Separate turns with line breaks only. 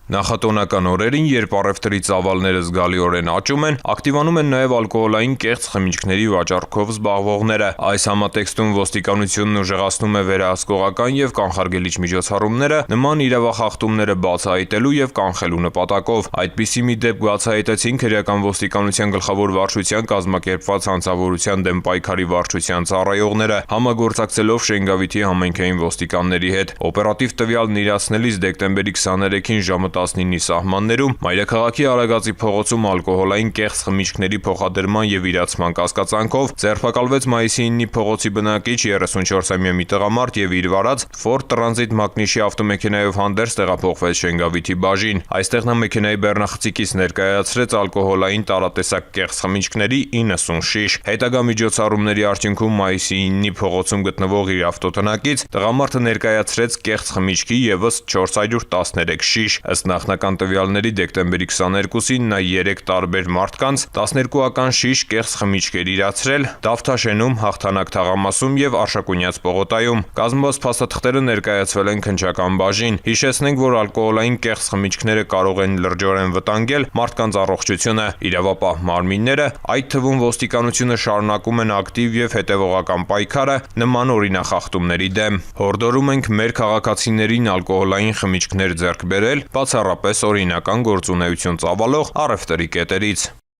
Նախատոնական օրերին, երբ առևտրի ծավալները զգալիորեն աճում են, ակտիվանում են նաև ալկոհոլային կեղծ խմիչքների վաճառքով զբաղվողները։ Այս համատեքստում ոստիկանությունն ուժեղացնում է վերահսկողական և կանխարգելիչ միջոցառումները նման իրավախախտումները բացահայտելու և կանխելու նպատակով։ Այդպիսի մի դեպք բացահայտեցին Քրեական ոստիկանության գլխավոր վարչության կազմակերպված հանցավորության դեմ պայքարի վարչության ծառայողները, համագործակցելով Շենգավիթի համայնքային ոստիկանների հետ։ Օպերատիվ տվյալն իրացնելիս դեկտեմբերի 23-ին ժամը 19-ի սահմաններում Մայրաքաղաքի Արագածի փողոցում ալկոհոլային կեղծ խմիչքների փոխադրման և իրացման կասկածանքով ձերբակալվեց Մայիսի 9-ի փողոցի բնակիչ 34-ամյա մի տղամարդ և իր վարած Ford Transit մակնիշի ավտոմեքենայով հանդերձ տեղափոխվեց Շենգավիթի բաժին։ Այստեղ նա մեքենայի բեռնախցիկից ներկայացրեց ալկոհոլային տարատեսակ կեղծ խմիչքների 90 շիշ։ Հետագա միջոցառումների արդյունքում Մայիսի 9-ի փողոցում գտնվող իր ավտոտնակից տղամարդը ներկայացրեց կեղծ խմիչքի ևս 413 շիշ։ Ըստ նախնական տվյալների դեկտեմբերի 22-ին նա 3 տարբեր մարդկանց 12-ական շիշ կեղծ խմիչքեր իրացրել Դավթաշենում, Հաղթանակ թաղամասում և Արշակունյաց պողոտայում։ Կազմված փաստաթղթերը ներկայացվել են քննչական բաժին։ Հիշեցնենք, որ ալկոհոլային կեղծ խմիչքները կարող են լրջորեն վտանգել մարդկանց առողջությունը։ Իրավապահ մարմինները, այդ թվում ոստիկանությունը, շարունակում են ակտիվ և հետևողական պայքարը նման օրինախախտումների դեմ։ Հորդորում ենք մեր քաղաքացիներին ալկոհոլային խմիչքներ ձեռք բերել բացառապես օրինական գործունեություն ծավալող առևտրի կետերից։